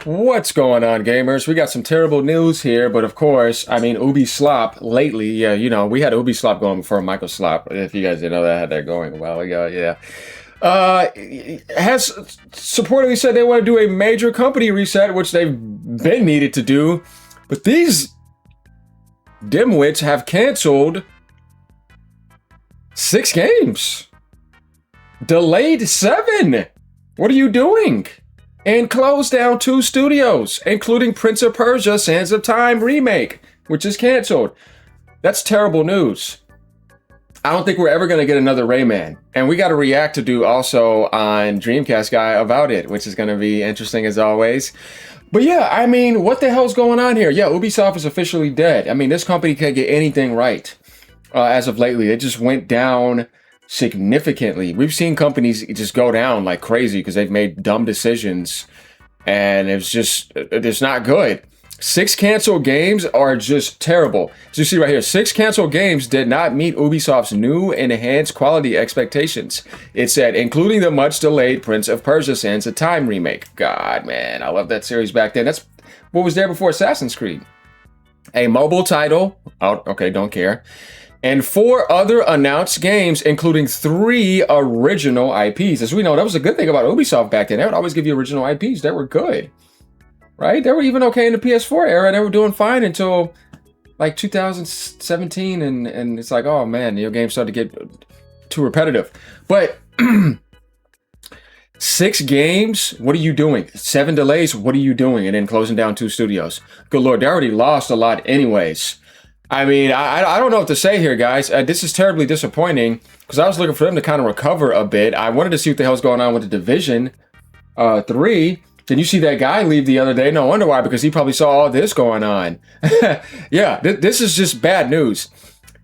What's going on, gamers? We got some terrible news here, but of course, I mean, UbiSlop lately, yeah, we had UbiSlop going before Microslop. If you guys didn't know that, I had that going a while ago, yeah. Has supportedly said they want to do a major company reset, which they've been needed to do, but these dimwits have canceled 6 games. Delayed 7. What are you doing? And closed down 2 studios, including Prince of Persia Sands of Time remake, which is canceled. That's terrible news. I don't think we're ever going to get another Rayman. And we got a react to do also on Dreamcast Guy about it, which is going to be interesting as always. But yeah, I mean, what the hell's going on here? Yeah, Ubisoft is officially dead. I mean, this company can't get anything right as of lately. It just went down significantly. We've seen companies just go down like crazy because they've made dumb decisions, and it's not good. 6 canceled games are just terrible. As you see right here, 6 canceled games did not meet Ubisoft's new enhanced quality expectations. It said, including the much delayed Prince of Persia Sands of Time remake. God, man, I love that series back then. That's what was there before Assassin's Creed. A mobile title. Oh, okay, don't care. And 4 other announced games, including 3 original IPs. As we know, that was a good thing about Ubisoft back then. They would always give you original IPs that were good, right? They were even okay in the PS4 era. They were doing fine until like 2017. And it's like, oh man, your games started to get too repetitive. But 6 games, what are you doing? 7 delays, what are you doing? And then closing down 2 studios. Good Lord, they already lost a lot anyways. I mean, I don't know what to say here, guys. This is terribly disappointing because I was looking for them to kind of recover a bit. I wanted to see what the hell's going on with the Division 3. Then you see that guy leave the other day. No wonder why, because he probably saw all this going on. Yeah, this is just bad news.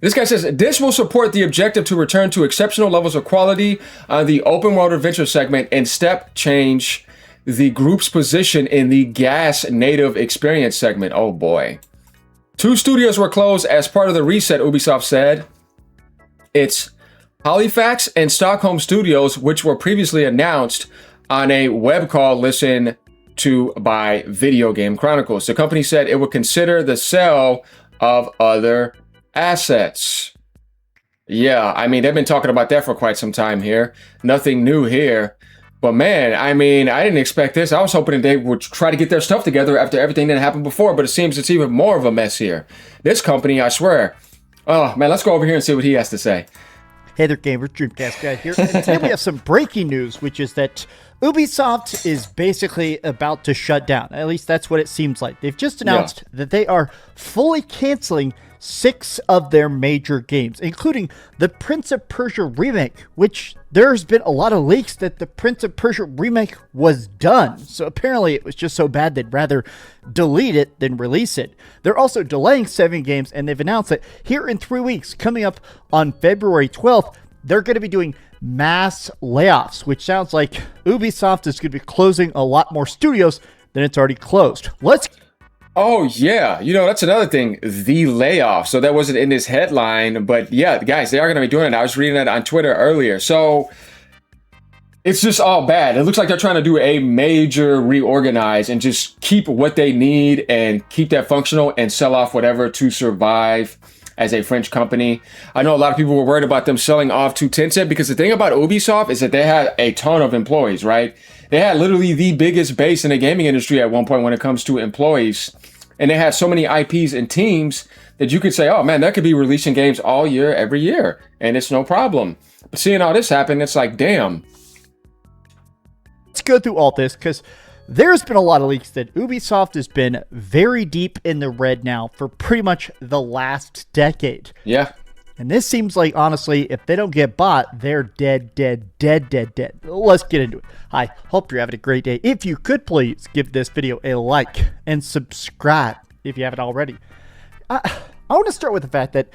This guy says, this will support the objective to return to exceptional levels of quality on the open world adventure segment and step change the group's position in the gas native experience segment. Oh boy. 2 studios were closed as part of the reset, Ubisoft said. It's Halifax and Stockholm studios, which were previously announced on a web call listened to by Video Game Chronicles. The company said it would consider the sale of other assets. Yeah, I mean, they've been talking about that for quite some time here. Nothing new here. But man, I mean, I didn't expect this. I was hoping that they would try to get their stuff together after everything that happened before, but it seems it's even more of a mess here. This company, I swear. Oh man, let's go over here and see what he has to say. Hey there, gamers, Dreamcast Guy here. And today we have some breaking news, which is that Ubisoft is basically about to shut down. At least that's what it seems like. They've just announced that they are fully canceling 6 of their major games, including the Prince of Persia remake, which there's been a lot of leaks that the Prince of Persia remake was done. So apparently it was just so bad they'd rather delete it than release it. They're also delaying 7 games, and they've announced that here in 3 weeks, coming up on February 12th, they're going to be doing mass layoffs, which sounds like Ubisoft is going to be closing a lot more studios than it's already closed. Oh, yeah. That's another thing. The layoff. So that wasn't in this headline. But yeah, guys, they are going to be doing it. I was reading that on Twitter earlier. So it's just all bad. It looks like they're trying to do a major reorganize and just keep what they need and keep that functional and sell off whatever to survive as a French company. I know a lot of people were worried about them selling off to Tencent because the thing about Ubisoft is that they had a ton of employees, right? They had literally the biggest base in the gaming industry at one point when it comes to employees. And they had so many IPs and teams that you could say, oh man, that could be releasing games all year, every year. And it's no problem. But seeing all this happen, it's like, damn. Let's go through all this because there's been a lot of leaks that Ubisoft has been very deep in the red now for pretty much the last decade. Yeah. And this seems like, honestly, if they don't get bought, they're dead. Let's get into it. Hi, hope you're having a great day. If you could please give this video a like and subscribe if you haven't already. I want to start with the fact that,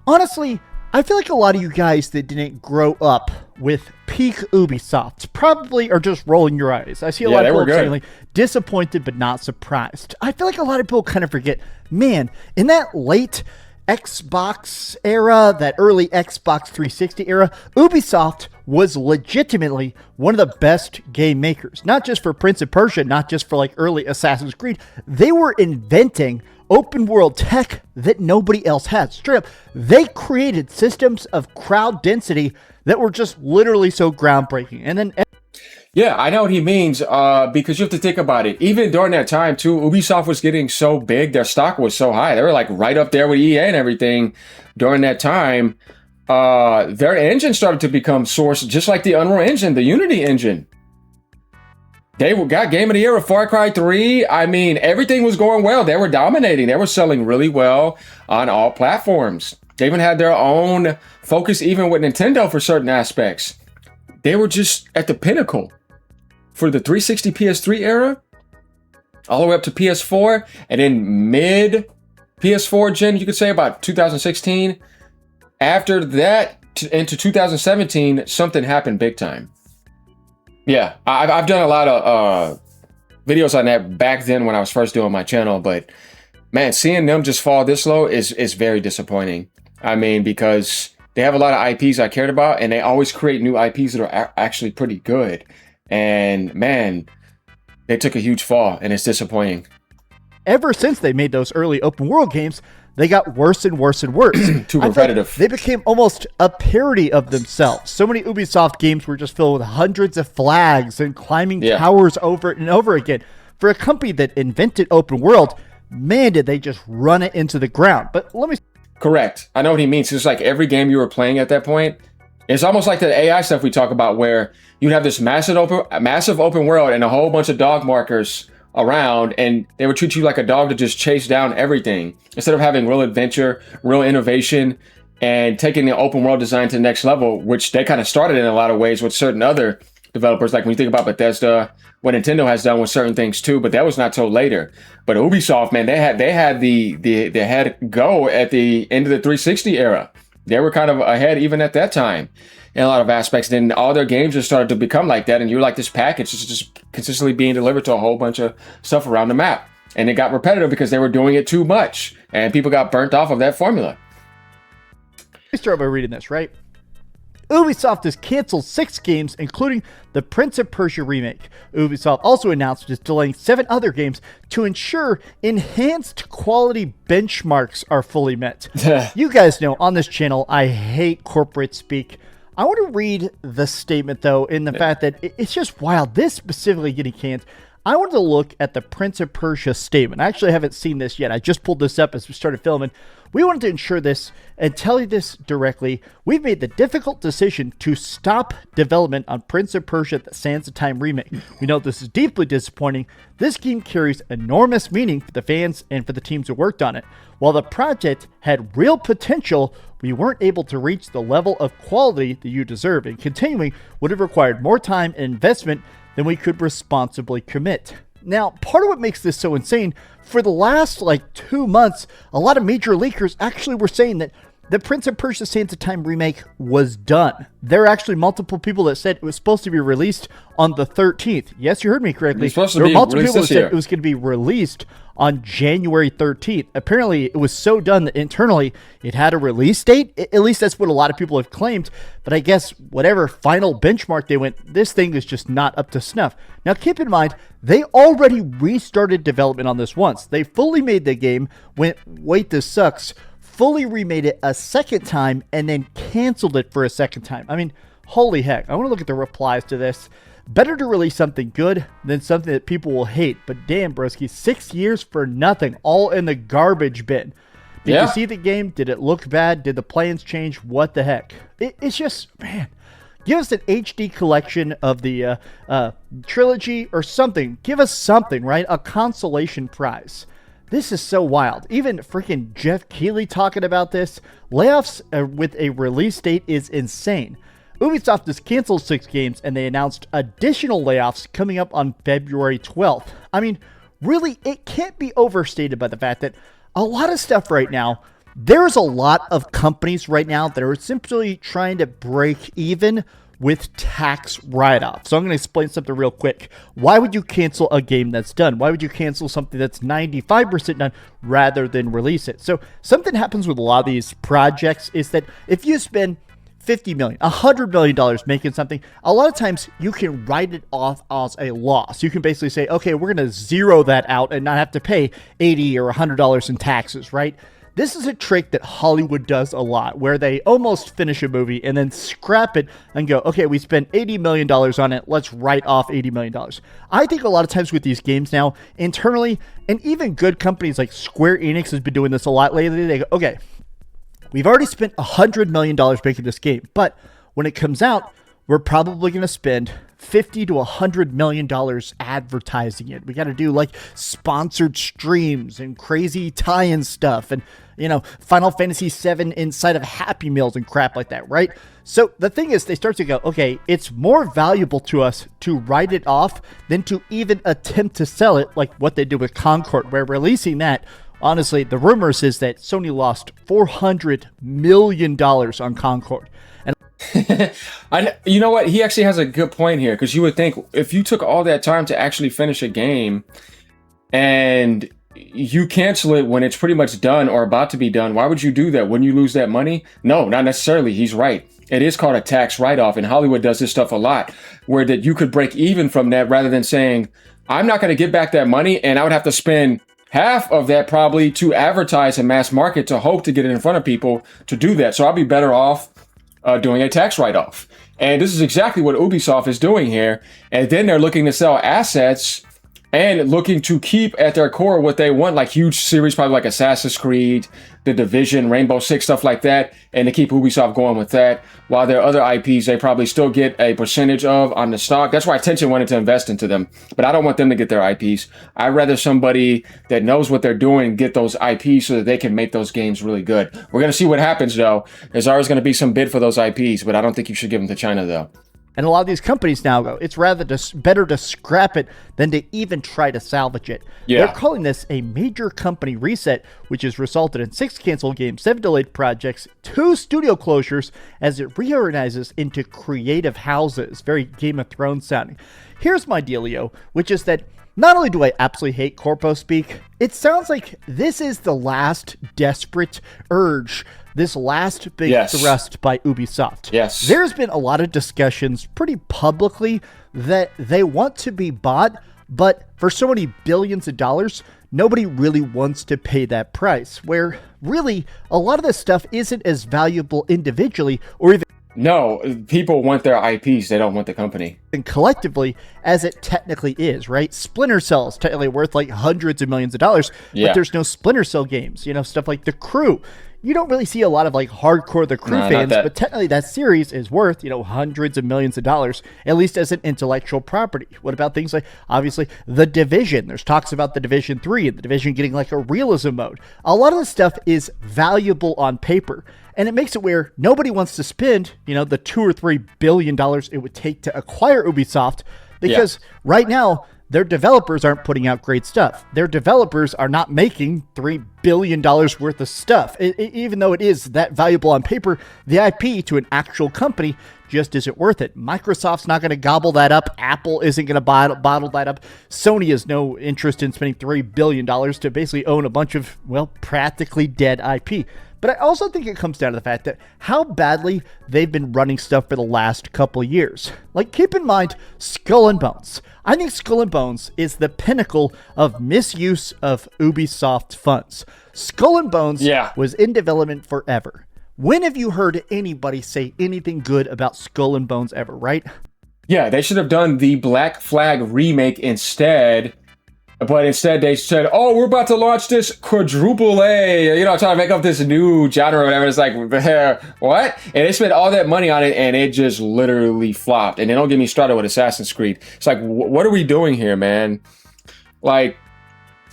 honestly, I feel like a lot of you guys that didn't grow up with peak Ubisoft probably are just rolling your eyes. I see a lot of people saying, like, disappointed but not surprised. I feel like a lot of people kind of forget, man, in that late Xbox era, that early Xbox 360 era, Ubisoft was legitimately one of the best game makers. Not just for Prince of Persia, not just for like early Assassin's Creed. They were inventing open world tech that nobody else had. Straight up, they created systems of crowd density that were just literally so groundbreaking. And then yeah, I know what he means, because you have to think about it. Even during that time, too, Ubisoft was getting so big, their stock was so high. They were like right up there with EA and everything during that time. Their engine started to become sourced, just like the Unreal Engine, the Unity engine. They got Game of the Year with Far Cry 3. I mean, everything was going well. They were dominating. They were selling really well on all platforms. They even had their own focus, even with Nintendo for certain aspects. They were just at the pinnacle. For the 360 PS3 era, all the way up to PS4, and then mid PS4 gen, you could say about 2016. After that, into 2017, something happened big time. Yeah, I've done a lot of videos on that back then when I was first doing my channel, but man, seeing them just fall this low is very disappointing. I mean, because they have a lot of IPs I cared about, and they always create new IPs that are actually pretty good. And man, they took a huge fall, and it's disappointing. Ever since they made those early open world games, they got worse and worse and worse. Too repetitive. They became almost a parody of themselves. So many Ubisoft games were just filled with hundreds of flags and climbing towers over and over again. For a company that invented open world, man, did they just run it into the ground. But let me... Correct. I know what he means. It's like every game you were playing at that point, it's almost like the AI stuff we talk about, where you'd have this massive open world and a whole bunch of dog markers around, and they would treat you like a dog to just chase down everything instead of having real adventure, real innovation, and taking the open world design to the next level, which they kind of started in a lot of ways with certain other developers. Like when you think about Bethesda, what Nintendo has done with certain things too, but that was not till later. But Ubisoft, man, they had the head go at the end of the 360 era. They were kind of ahead even at that time in a lot of aspects. Then all their games just started to become like that, and you're like this package is just consistently being delivered to a whole bunch of stuff around the map. And it got repetitive because they were doing it too much, and people got burnt off of that formula. Let me start by reading this, right? Ubisoft has canceled 6 games, including the Prince of Persia remake. Ubisoft also announced it's delaying 7 other games to ensure enhanced quality benchmarks are fully met. You guys know on this channel, I hate corporate speak. I want to read the statement, though, in the fact that it's just wild. This specifically getting canceled. I wanted to look at the Prince of Persia statement. I actually haven't seen this yet. I just pulled this up as we started filming. We wanted to ensure this and tell you this directly. We've made the difficult decision to stop development on Prince of Persia: The Sands of Time remake. We know this is deeply disappointing. This game carries enormous meaning for the fans and for the teams who worked on it. While the project had real potential, we weren't able to reach the level of quality that you deserve, and continuing would have required more time and investment than we could responsibly commit. Now, part of what makes this so insane, for the last 2 months, a lot of major leakers actually were saying that the Prince of Persia: Sands of Time remake was done. There are actually multiple people that said it was supposed to be released on the 13th. Yes, you heard me correctly. There were multiple people that said it was going to be released on January 13th. Apparently, it was so done that internally it had a release date. At least that's what a lot of people have claimed. But I guess whatever final benchmark they went, this thing is just not up to snuff. Now, keep in mind, they already restarted development on this once. They fully made the game, went, wait, this sucks, fully remade it a second time, and then canceled it for a second time. I mean, holy heck. I want to look at the replies to this. Better to release something good than something that people will hate. But damn, broski, 6 years for nothing, all in the garbage bin. Did you see the game? Did it look bad? Did the plans change? What the heck? It's just, man, give us an HD collection of the trilogy or something. Give us something, right? A consolation prize. This is so wild. Even freaking Jeff Keighley talking about this. Layoffs with a release date is insane. Ubisoft has canceled 6 games, and they announced additional layoffs coming up on February 12th. I mean, really, it can't be overstated by the fact that a lot of stuff right now, there's a lot of companies right now that are simply trying to break even with tax write-off. So I'm going to explain something real quick. Why would you cancel a game that's done? Why would you cancel something that's 95% done rather than release it? So something happens with a lot of these projects is that if you spend $50 million, $100 million making something, a lot of times you can write it off as a loss. You can basically say, okay, we're going to zero that out and not have to pay $80 or $100 in taxes, right? This is a trick that Hollywood does a lot, where they almost finish a movie and then scrap it and go, okay, we spent $80 million on it. Let's write off $80 million. I think a lot of times with these games now, internally, and even good companies like Square Enix has been doing this a lot lately. They go, okay, we've already spent $100 million making this game, but when it comes out, we're probably going to spend $50 to $100 million advertising it. We got to do like sponsored streams and crazy tie-in stuff and, Final Fantasy VII inside of Happy Meals and crap like that, right? So the thing is, they start to go, okay, it's more valuable to us to write it off than to even attempt to sell it, like what they did with Concord, where releasing that, honestly, the rumors is that Sony lost $400 million on Concord. You know what? He actually has a good point here, because you would think if you took all that time to actually finish a game and you cancel it when it's pretty much done or about to be done, why would you do that? Wouldn't you lose that money? No, not necessarily. He's right. It is called a tax write-off, and Hollywood does this stuff a lot, where that you could break even from that rather than saying, I'm not going to get back that money, and I would have to spend half of that probably to advertise and mass market to hope to get it in front of people to do that. So I'll be better off doing a tax write-off. And this is exactly what Ubisoft is doing here. And then they're looking to sell assets and looking to keep at their core what they want, like huge series, probably like Assassin's Creed, The Division, Rainbow Six, stuff like that, and to keep Ubisoft going with that. While their other IPs, they probably still get a percentage of on the stock. That's why Tencent wanted to invest into them. But I don't want them to get their IPs. I'd rather somebody that knows what they're doing get those IPs so that they can make those games really good. We're going to see what happens, though. There's always going to be some bid for those IPs, but I don't think you should give them to China, though. And a lot of these companies now go, it's better to scrap it than to even try to salvage it. Yeah. They're calling this a major company reset, which has resulted in 6 canceled games, 7 delayed projects, 2 studio closures as it reorganizes into creative houses. Very Game of Thrones sounding. Here's my dealio, which is that not only do I absolutely hate corpo speak, it sounds like this is the last desperate urge, this last big thrust by Ubisoft. Yes. There's been a lot of discussions pretty publicly that they want to be bought, but for so many billions of dollars, nobody really wants to pay that price, where really a lot of this stuff isn't as valuable individually or even No, people want their IPs. They don't want the company. and collectively as it technically is, right? Splinter Cell is technically worth like hundreds of millions of dollars, Yeah. but there's no Splinter Cell games, stuff like The Crew. You don't really see a lot of like hardcore The Crew No, not fans, that. but technically that series is worth, hundreds of millions of dollars, at least as an intellectual property. What about things like, obviously, The Division? There's talks about The Division 3 and The Division getting like a realism mode. A lot of this stuff is valuable on paper. And it makes it where nobody wants to spend, the $2 or $3 billion it would take to acquire Ubisoft, because right now their developers aren't putting out great stuff. Their developers are not making $3 billion worth of stuff. Even though it is that valuable on paper, the IP to an actual company just isn't worth it. Microsoft's not going to gobble that up. Apple isn't going to bottle that up. Sony has no interest in spending $3 billion to basically own a bunch of, practically dead IP. But I also think it comes down to the fact that how badly they've been running stuff for the last couple of years. Like, keep in mind Skull and Bones. I think Skull and Bones is the pinnacle of misuse of Ubisoft funds. Skull and Bones was in development forever. When have you heard anybody say anything good about Skull and Bones ever, right? Yeah, they should have done the Black Flag remake instead. But instead they said, oh, we're about to launch this quadruple A, trying to make up this new genre or whatever. It's like, what? And they spent all that money on it and it just literally flopped. And then don't get me started with Assassin's Creed. It's like, what are we doing here, man? Like,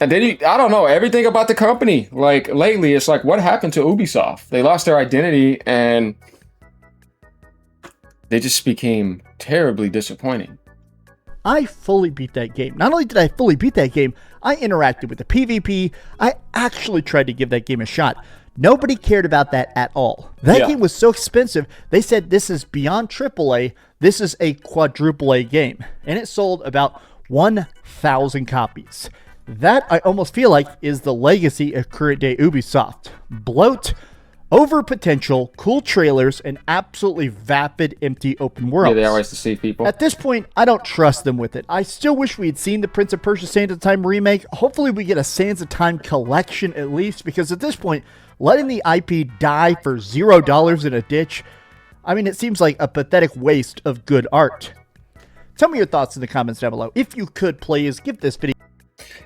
and then I don't know, everything about the company. Like, lately, it's like, what happened to Ubisoft? They lost their identity and they just became terribly disappointing. I fully beat that game. Not only did I fully beat that game, I interacted with the PvP. I actually tried to give that game a shot. Nobody cared about that at all. That game was so expensive, they said this is beyond AAA. This is a quadruple A game, and it sold about 1,000 copies. That, I almost feel like, is the legacy of current day Ubisoft. Bloat, over potential, cool trailers, and absolutely vapid, empty open worlds. Yeah, they always deceive people. At this point, I don't trust them with it. I still wish we had seen the Prince of Persia Sands of Time remake. Hopefully we get a Sands of Time collection at least, because at this point, letting the IP die for $0 in a ditch, I mean, it seems like a pathetic waste of good art. Tell me your thoughts in the comments down below. If you could, please give this video.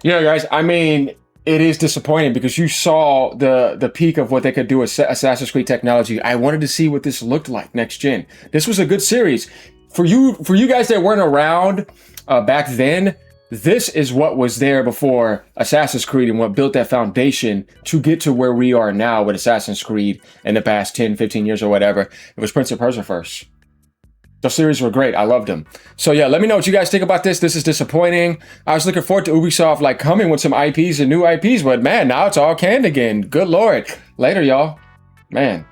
Yeah, guys, I mean, it is disappointing because you saw the peak of what they could do with Assassin's Creed technology. I wanted to see what this looked like next gen. This was a good series. For you guys that weren't around back then, this is what was there before Assassin's Creed and what built that foundation to get to where we are now with Assassin's Creed in the past 10, 15 years or whatever. It was Prince of Persia first. Those series were great. I loved them. So yeah, let me know what you guys think about this. This is disappointing. I was looking forward to Ubisoft like coming with some IPs and new IPs, but man, now it's all canned again. Good Lord. Later, y'all. Man.